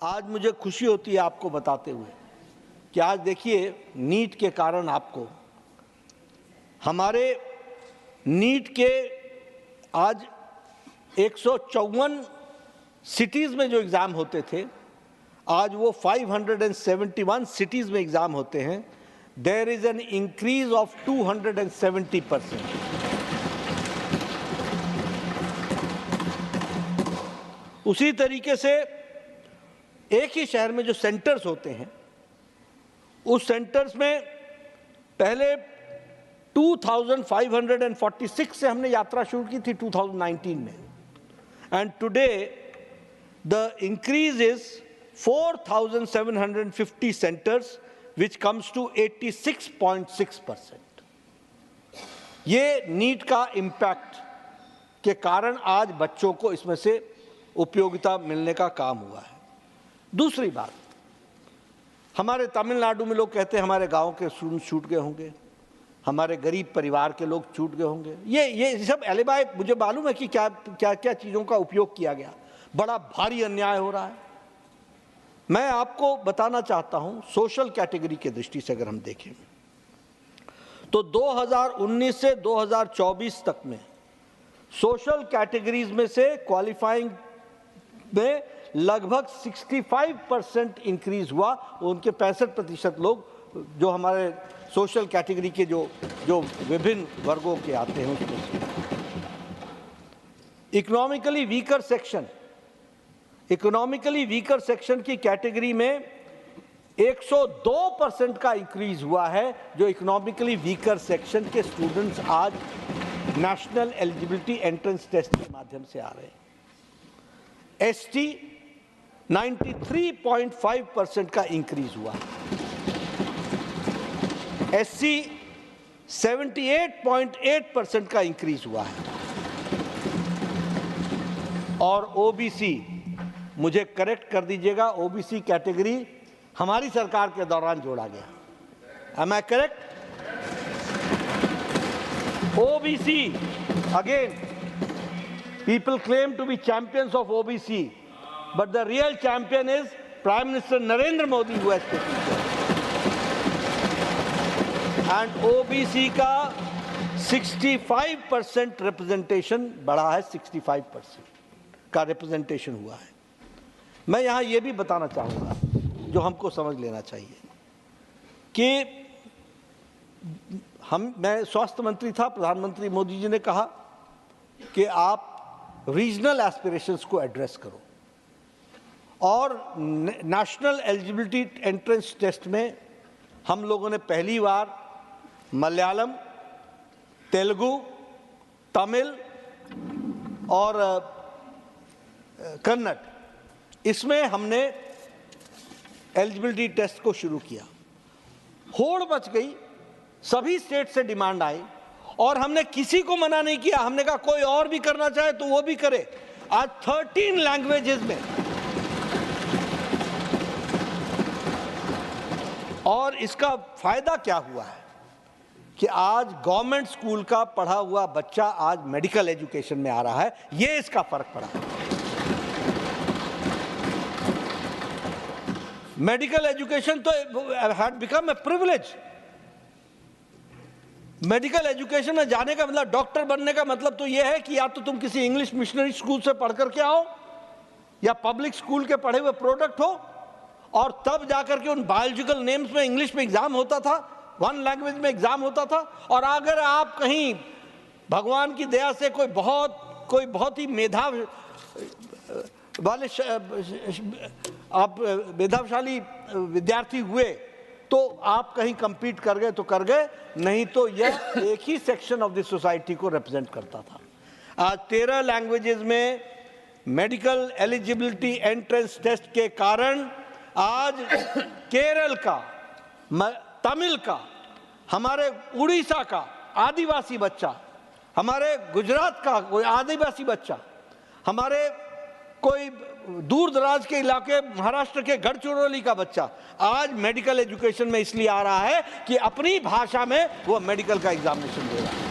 आज मुझे खुशी होती है आपको बताते हुए कि आज देखिए नीट के कारण आपको हमारे नीट के आज 154 सिटीज़ में जो एग्ज़ाम होते थे, आज वो 571 सिटीज़ में एग्ज़ाम होते हैं। There is an increase of 270%। उसी तरीके से एक ही शहर में जो सेंटर्स होते हैं, उस सेंटर्स में पहले 2546 से हमने यात्रा शुरू की थी 2019 में, and today the increase is 4750 centres which comes to 86.6%। ये नीट का इम्पैक्ट के कारण आज बच्चों को इसमें से उपयोगिता मिलने का काम हुआ है। दूसरी बात, हमारे तमिलनाडु में लोग कहते हैं हमारे गांव के स्टूडेंट छूट गए होंगे, हमारे गरीब परिवार के लोग छूट गए होंगे। ये सब एलिबाई, मुझे मालूम है कि क्या क्या क्या चीज़ों का उपयोग किया गया। बड़ा भारी अन्याय हो रहा है। मैं आपको बताना चाहता हूं, सोशल कैटेगरी के दृष्टि से अगर हम देखें तो 2019 से 2024 तक में सोशल कैटेगरीज में से क्वालिफाइंग में लगभग 65% इंक्रीज हुआ। उनके 65% लोग जो हमारे सोशल कैटेगरी के जो विभिन्न वर्गों के आते हैं उसमें से। इकोनॉमिकली वीकर सेक्शन की कैटेगरी में 102% का इंक्रीज हुआ है। जो इकोनॉमिकली वीकर सेक्शन के स्टूडेंट्स आज नेशनल एलिजिबिलिटी एंट्रेंस टेस्ट के माध्यम से आ रहे हैं। एसटी 93.5% का इंक्रीज हुआ, एससी 78.8% का इंक्रीज हुआ है, और ओबीसी, मुझे करेक्ट कर दीजिएगा, ओबीसी कैटेगरी हमारी सरकार के दौरान जोड़ा गया। Am I correct? OBC, again people claim to be champions of OBC, but the real champion is Prime Minister Narendra Modi, who has taken care. And OBC का 65% representation बढ़ा है, 65% का representation हुआ है। मैं यहाँ ये भी बताना चाहूँगा, जो हमको समझ लेना चाहिए कि मैं स्वास्थ्य मंत्री था, प्रधानमंत्री मोदी जी ने कहा कि आप रीजनल एस्पिरेशंस को एड्रेस करो, और नेशनल एलिजिबिलिटी एंट्रेंस टेस्ट में हम लोगों ने पहली बार मलयालम, तेलुगु, तमिल और कन्नड़, इसमें हमने एलिजिबिलिटी टेस्ट को शुरू किया। होड़ मच गई, सभी स्टेट से डिमांड आई, और हमने किसी को मना नहीं किया। हमने कहा कोई और भी करना चाहे तो वो भी करे। आज 13 लैंग्वेजेस में, और इसका फायदा क्या हुआ है कि आज गवर्नमेंट स्कूल का पढ़ा हुआ बच्चा आज मेडिकल एजुकेशन में आ रहा है। ये इसका फर्क पड़ा। मेडिकल एजुकेशन तो had become a privilege. Medical education में जाने का मतलब, डॉक्टर बनने का मतलब तो यह है कि या तो तुम किसी इंग्लिश मिशनरी स्कूल से पढ़ करके आओ, या पब्लिक स्कूल के पढ़े हुए प्रोडक्ट हो, और तब जाकर के उन बायोलॉजिकल नेम्स में इंग्लिश में एग्जाम होता था, वन लैंग्वेज में एग्जाम होता था। और अगर आप कहीं भगवान की दया से कोई बहुत ही मेधाशाली विद्यार्थी हुए तो आप कहीं compete कर गए तो कर गए, नहीं तो यह एक ही सेक्शन ऑफ द सोसाइटी को रिप्रेजेंट करता था। आज 13 लैंग्वेजेस में मेडिकल एलिजिबिलिटी एंट्रेंस टेस्ट के कारण आज केरल का, तमिल का, हमारे उड़ीसा का आदिवासी बच्चा, हमारे गुजरात का कोई आदिवासी बच्चा, हमारे कोई दूर दराज के इलाके महाराष्ट्र के गढ़चिरौली का बच्चा आज मेडिकल एजुकेशन में इसलिए आ रहा है कि अपनी भाषा में वो मेडिकल का एग्जामिनेशन दे रहा है।